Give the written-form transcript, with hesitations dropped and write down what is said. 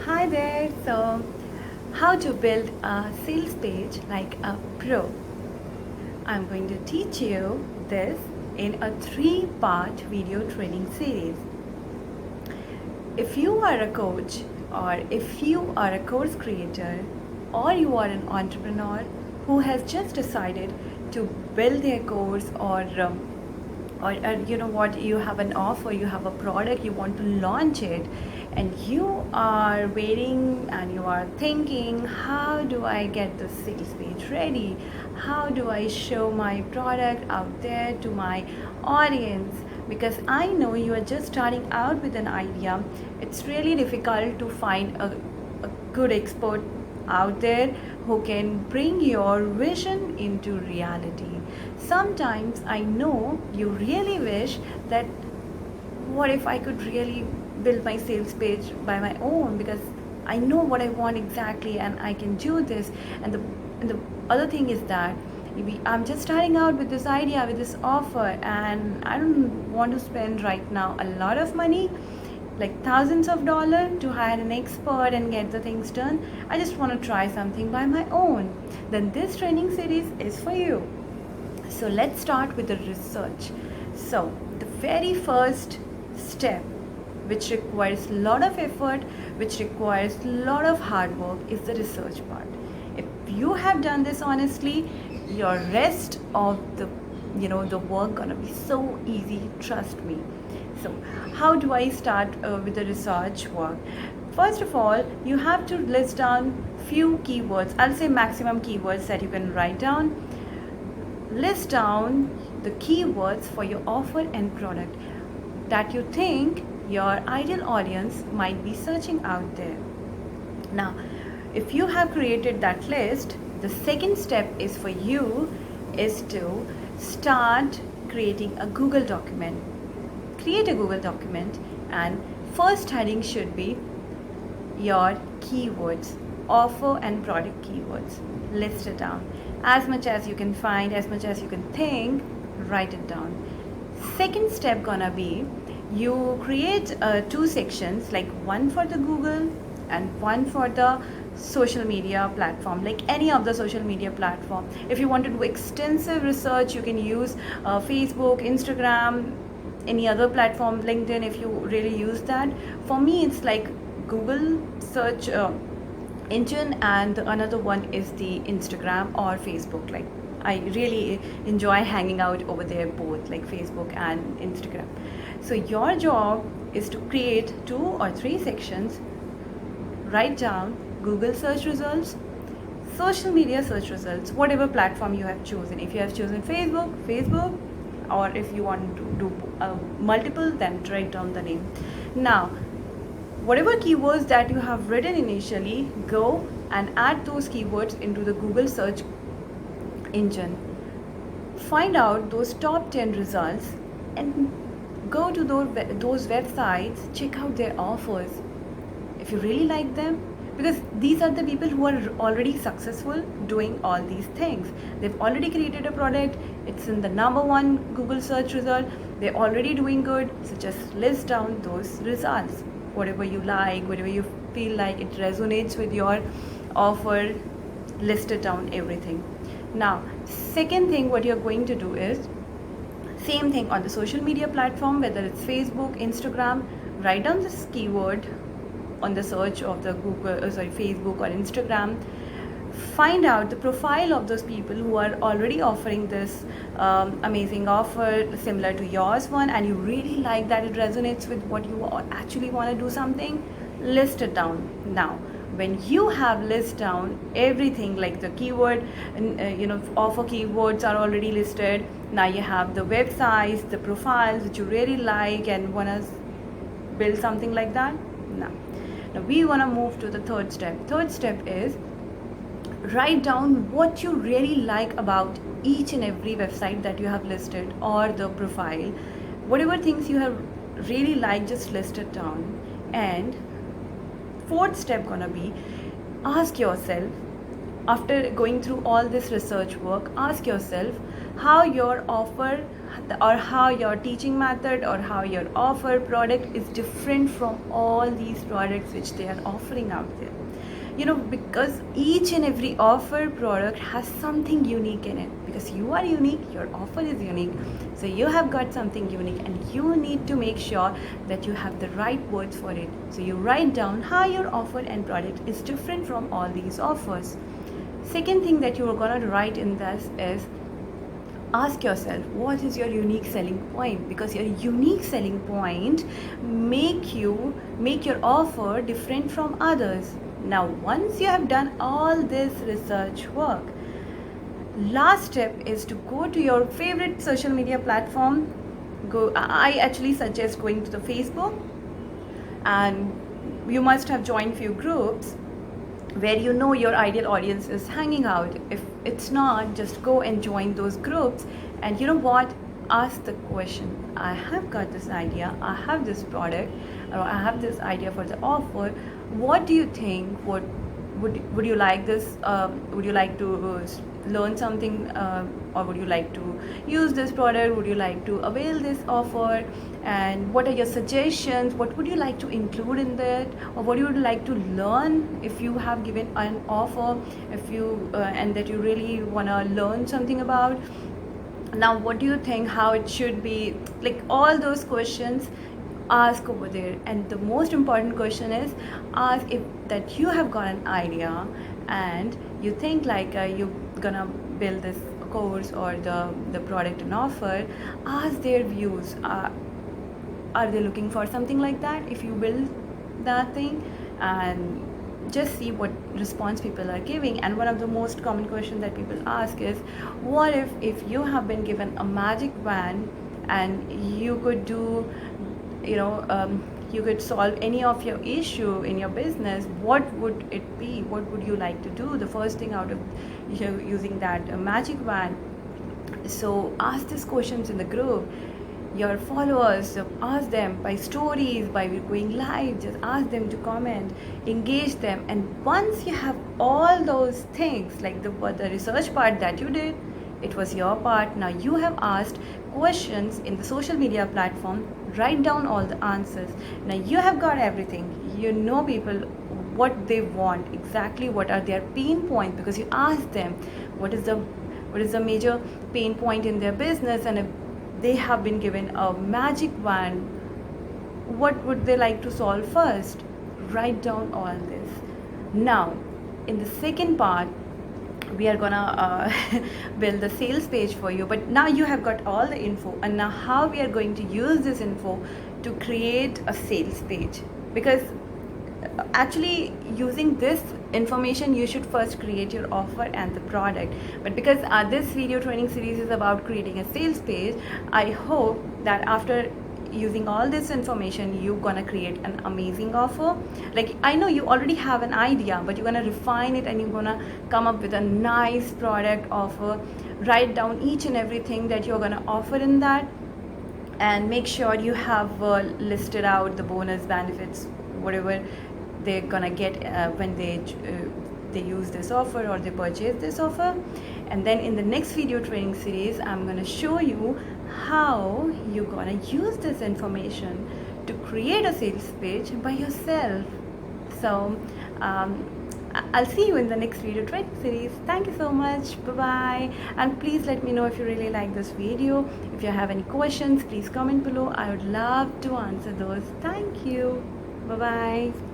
Hi there. So, how to build a sales page like a pro? I'm going to teach you this in a three-part video training series. If you are a coach, or if you are a course creator, or you are an entrepreneur who has just decided to build their course, or you know what, you have an offer, you have a product, you want to launch it, and you are waiting and you are thinking, how do I get the sales page ready, how do I show my product out there to my audience? Because I know you are just starting out with an idea. It's really difficult to find a good expert out there who can bring your vision into reality. Sometimes I know you really wish that what if I could really build my sales page by my own, because I know what I want exactly and I can do this. And the other thing is that maybe I'm just starting out with this idea, with this offer, and I don't want to spend right now a lot of money, like thousands of dollars, to hire an expert and get the things done. I just want to try something by my own. Then this training series is for you. So let's start with the research. So the very first step, which requires a lot of effort, which requires a lot of hard work, is the research part. If you have done this honestly, your rest of the work gonna be so easy, trust me. So how do I start with the research work? First of all, you have to list down few keywords. I'll say maximum keywords that you can write down. List down the keywords for your offer and product that you think your ideal audience might be searching out there. Now, if you have created that list, the second step is for you is to start creating a Google document. Create a Google document, and first heading should be your keywords, offer and product keywords. List it down. As much as you can find, as much as you can think, write it down. Second step gonna be, you create two sections, like one for the Google and one for the social media platform, like any of the social media platform. If you want to do extensive research, you can use Facebook, Instagram, any other platform, LinkedIn, if you really use that. For me, it's like Google search engine, and another one is the Instagram or Facebook. Like, I really enjoy hanging out over there, both like Facebook and Instagram. So your job is to create 2 or 3 sections. Write down Google search results, social media search results, whatever platform you have chosen. If you have chosen Facebook, or if you want to do multiple, then write down the name. Now, whatever keywords that you have written initially, go and add those keywords into the Google search engine. Find out those top 10 results and go to those websites, check out their offers. If you really like them, because these are the people who are already successful doing all these things. They've already created a product, it's in the #1 Google search result, they're already doing good. So just list down those results, whatever you like, whatever you feel like it resonates with your offer, list it down, everything. Now, second thing what you're going to do is, same thing on the social media platform, whether it's Facebook, Instagram, write down this keyword on the search of the Facebook or Instagram. Find out the profile of those people who are already offering this amazing offer similar to yours one, and you really like that, it resonates with what you actually want to do something. List it down. Now, when you have list down everything, like the keyword and offer keywords are already listed, now you have the websites, the profiles which you really like and want to build something like that. Now we want to move to the third step. Third step is, write down what you really like about each and every website that you have listed, or the profile. Whatever things you have really liked, just list it down. And fourth step gonna be, ask yourself, after going through all this research work, ask yourself, how your offer or how your teaching method or how your offer product is different from all these products which they are offering out there. Because each and every offer product has something unique in it, because you are unique, your offer is unique, so you have got something unique and you need to make sure that you have the right words for it. So you write down how your offer and product is different from all these offers. Second thing that you are going to write in this is, ask yourself, what is your unique selling point? Because your unique selling point make your offer different from others. Now once you have done all this research work, last step is to go to your favorite social media platform. I actually suggest going to the Facebook, and you must have joined few groups where your ideal audience is hanging out. If it's not, just go and join those groups, and you know what, ask the question, I have got this idea, I have this product, or I have this idea for the offer. What do you think? Would you like this? Would you like to learn something, or would you like to use this product? Would you like to avail this offer? And what are your suggestions? What would you like to include in that, or what you would like to learn if you have given an offer, if you and that you really want to learn something about? Now what do you think, how it should be? Like all those questions, ask over there. And the most important question is, ask if that you have got an idea and you think like you're gonna build this course or the product and offer. Ask their views. Are they looking for something like that if you build that thing? And just see what response people are giving. And one of the most common questions that people ask is, what if you have been given a magic wand and you could do, you could solve any of your issue in your business, what would it be? What would you like to do, the first thing out of using that magic wand? So ask these questions in the group. Your followers, ask them by stories, by going live, just ask them to comment, engage them. And once you have all those things, like the research part that you did, it was your part. Now you have asked questions in the social media platform, write down all the answers. Now you have got everything. People, what they want exactly, what are their pain points, because you ask them what is the major pain point in their business, and if they have been given a magic wand, what would they like to solve first? Write down all this. Now in the second part, we are gonna build the sales page for you. But now you have got all the info, and now how we are going to use this info to create a sales page. Because actually using this information, you should first create your offer and the product. But because this video training series is about creating a sales page, I hope that after using all this information, you're gonna create an amazing offer. Like, I know you already have an idea, but you're gonna refine it and you're gonna come up with a nice product offer. Write down each and everything that you're gonna offer in that, and make sure you have listed out the bonus benefits, whatever they're gonna get when they use this offer or they purchase this offer. And then in the next video training series, I'm gonna show you how you're gonna use this information to create a sales page by yourself. So I'll see you in the next video training series. Thank you so much. Bye bye. And please let me know if you really like this video. If you have any questions, please comment below. I would love to answer those. Thank you. Bye bye.